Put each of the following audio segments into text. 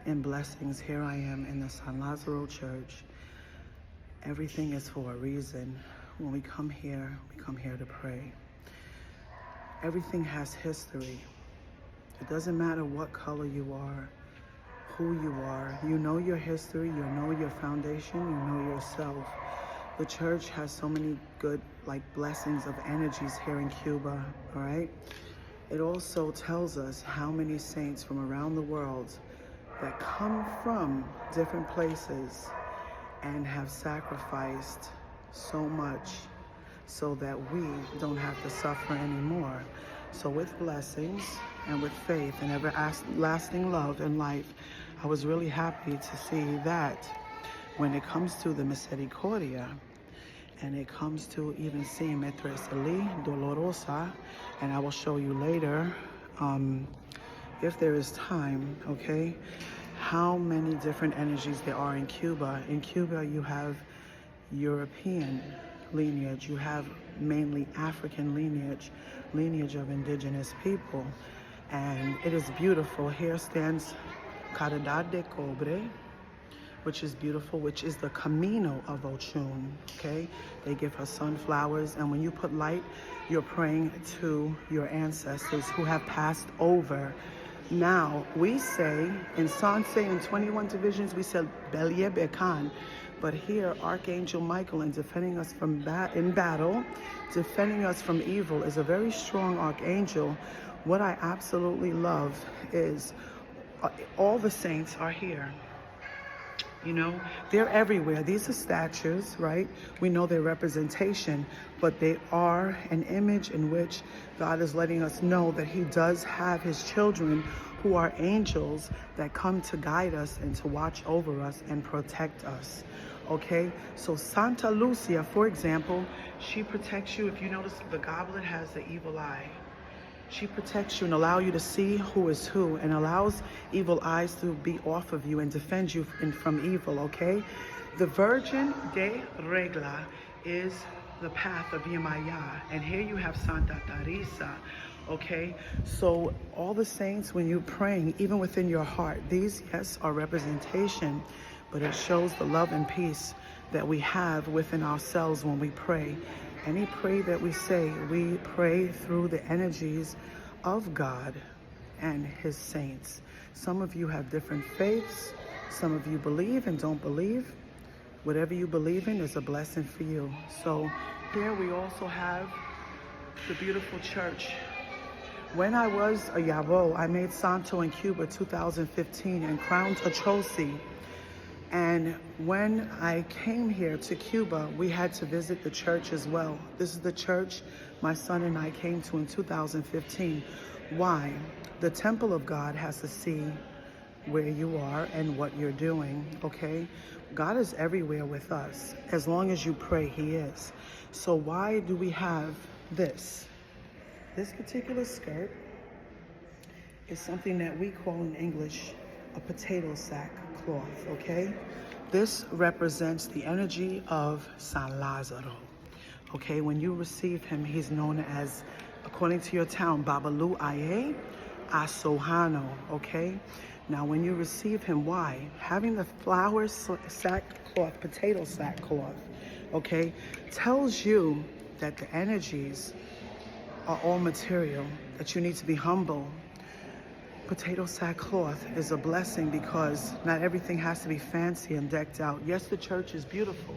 and blessings. Here I am in the San Lazaro Church. Everything is for a reason. When we come here to pray. Everything has history. It doesn't matter what color you are, who you are. You know your history, you know your foundation, you know yourself. The church has so many good blessings of energies here in Cuba, all right? It also tells us how many saints from around the world that come from different places and have sacrificed so much so that we don't have to suffer anymore. So with blessings and with faith and everlasting love in life, I was really happy to see that when it comes to the Misericordia, and it comes to even seeing Metreseli, Dolorosa, and I will show you later, if there is time, okay, how many different energies there are in Cuba. In Cuba, you have European lineage, you have mainly African lineage of indigenous people, and it is beautiful. Here stands Caridad de Cobre, which is beautiful, which is the Camino of Ochun, okay? They give her sunflowers, and when you put light, you're praying to your ancestors who have passed over. Now, we say, in Sanse, in 21 divisions, we say, Belie Bekan, but here, Archangel Michael, in defending us from in battle, defending us from evil, is a very strong archangel. What I absolutely love is all the saints are here. You know, they're everywhere. These are statues, right? We know their representation, but they are an image in which God is letting us know that he does have his children who are angels that come to guide us and to watch over us and protect us. Okay? So Santa Lucia, for example, she protects you. If you notice, the goblet has the evil eye. She protects you and allows you to see who is who, and allows evil eyes to be off of you and defend you from evil, okay? The Virgin de Regla is the path of Yaya, and here you have Santa Teresa, okay? So all the saints, when you're praying, even within your heart, these, yes, are representation, but it shows the love and peace that we have within ourselves when we pray. Any prayer that we say, we pray through the energies of God and his saints. Some of you have different faiths. Some of you believe and don't believe. Whatever you believe in is a blessing for you. So here we also have the beautiful church. When I was a Yabo, I made Santo in Cuba 2015 and crowned Ochosi. And when I came here to Cuba, we had to visit the church as well. This is the church my son and I came to in 2015. Why? The temple of God has to see where you are and what you're doing, okay? God is everywhere with us. As long as you pray, he is. So why do we have this? This particular skirt is something that we call in English a potato sack cloth, okay? This represents the energy of San Lazaro, okay? When you receive him, he's known as, according to your town, Babalu Aye Asohano, okay? Now, when you receive him, why? Having the flour sackcloth, potato sackcloth, okay, tells you that the energies are all material, that you need to be humble. Potato sackcloth is a blessing because not everything has to be fancy and decked out. Yes, the church is beautiful,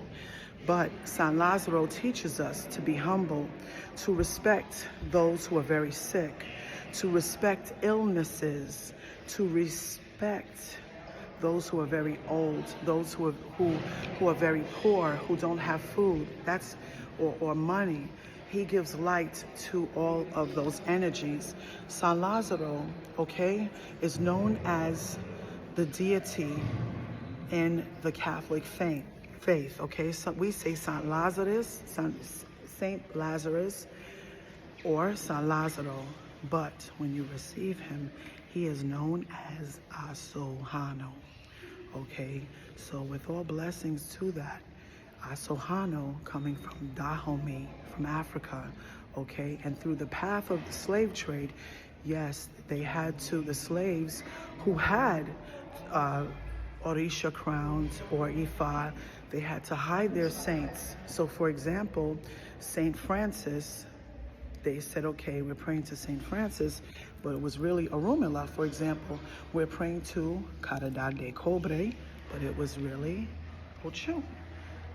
but San Lazaro teaches us to be humble, to respect those who are very sick, to respect illnesses, to respect those who are very old, those who are very poor, who don't have food, or money. He gives light to all of those energies. San Lazaro, okay, is known as the deity in the Catholic faith, okay? So we say Saint Lazarus, Saint Lazarus, or San Lazaro. But when you receive him, he is known as Asohano, okay? So with all blessings to that, Asohano coming from Dahomey, from Africa, okay? And through the path of the slave trade, yes, they had to, the slaves who had Orisha crowns or Ifa, they had to hide their saints. So for example, Saint Francis, they said, okay, we're praying to Saint Francis, but it was really Orumila, for example. We're praying to Caridad de Cobre, but it was really Ocho.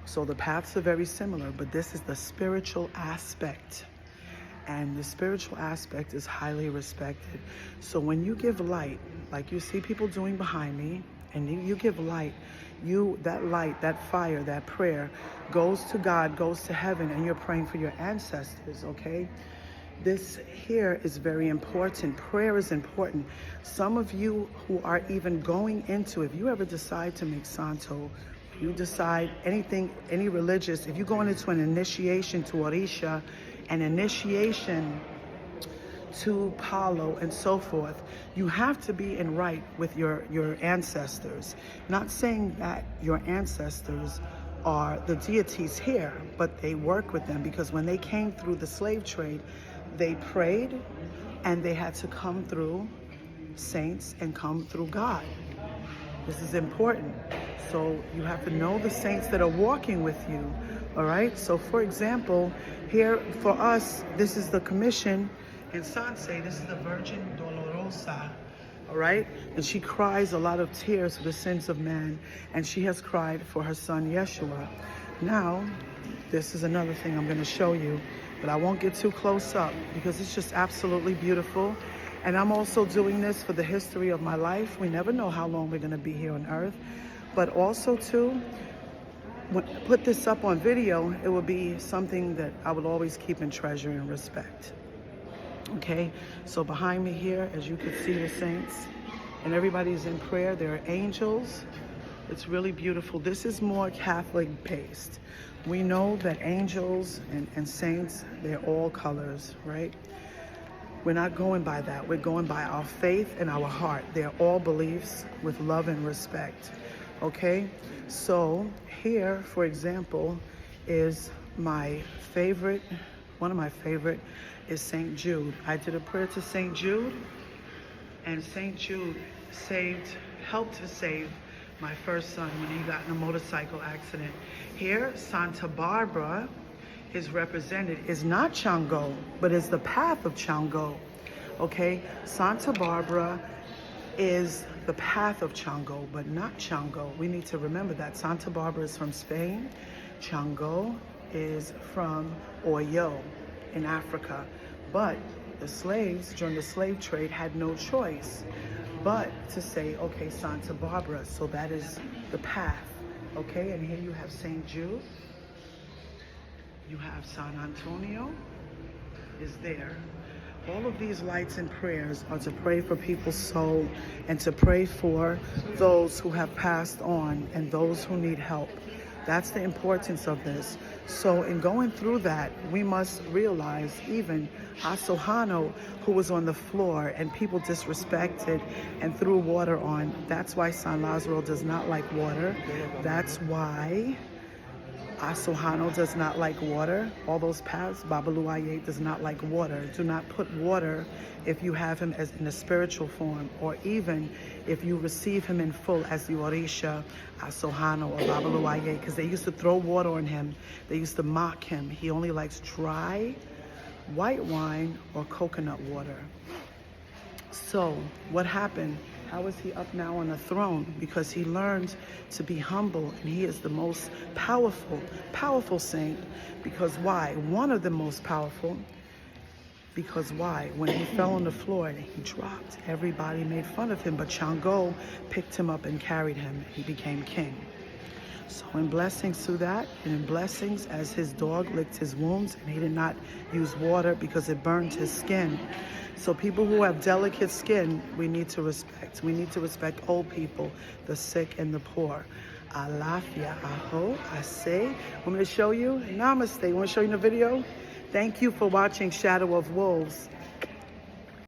So the paths are very similar, but this is the spiritual aspect. And the spiritual aspect is highly respected. So when you give light, like you see people doing behind me, and you give light, that light, that fire, that prayer goes to God, goes to heaven, and you're praying for your ancestors, okay? This here is very important. Prayer is important. Some of you who are even going into, if you ever decide to make Santo, you decide anything, any religious, if you're going into an initiation to Orisha, an initiation to Palo and so forth, you have to be in right with your ancestors. Not saying that your ancestors are the deities here, but they work with them, because when they came through the slave trade, they prayed and they had to come through saints and come through God. This is important. So you have to know the saints that are walking with you, all right? So for example, here for us, this is the commission in Sanse. This is the Virgin Dolorosa, all right? And she cries a lot of tears for the sins of man, and she has cried for her son Yeshua. Now, this is another thing I'm gonna show you, but I won't get too close up because it's just absolutely beautiful. And I'm also doing this for the history of my life. We never know how long we're gonna be here on earth. But also too, when I put this up on video, it will be something that I will always keep in treasure and respect. Okay, so behind me here, as you can see, the saints, and everybody's in prayer. There are angels. It's really beautiful. This is more Catholic based. We know that angels and saints, they're all colors, right? We're not going by that. We're going by our faith and our heart. They're all beliefs with love and respect. Okay? So here, for example, is my favorite, one of my favorite is St. Jude. I did a prayer to St. Jude, and St. Jude helped to save my first son when he got in a motorcycle accident. Here, Santa Barbara is represented, is not Chango, but is the path of Chango. Okay, Santa Barbara is the path of Chango, but not Chango. We need to remember that. Santa Barbara is from Spain. Chango is from Oyo in Africa. But the slaves during the slave trade had no choice but to say, okay, Santa Barbara. So that is the path. Okay, and here you have St. Jude. You have San Antonio is there. All of these lights and prayers are to pray for people's soul and to pray for those who have passed on and those who need help. That's the importance of this. So in going through that, we must realize even Asohano, who was on the floor and people disrespected and threw water on. That's why San Lazaro does not like water. That's why Asohano does not like water. All those paths, Babaluaye does not like water. Do not put water if you have him as in a spiritual form, or even if you receive him in full as the Orisha, Asohano, or Babaluaye, because they used to throw water on him. They used to mock him. He only likes dry white wine or coconut water. So what happened? How is he up now on the throne? Because he learned to be humble, and he is the most powerful saint. Because why? One of the most powerful. Because why? When he fell on the floor and he dropped, everybody made fun of him, but Chango picked him up and carried him. He became king. So in blessings to that, and in blessings as his dog licked his wounds, and he did not use water because it burned his skin. So people who have delicate skin, we need to respect. We need to respect old people, the sick and the poor. Alafia, aho, ase. Want me to show you? Namaste. Want me to show you in the video? Thank you for watching Shadow of Wolves.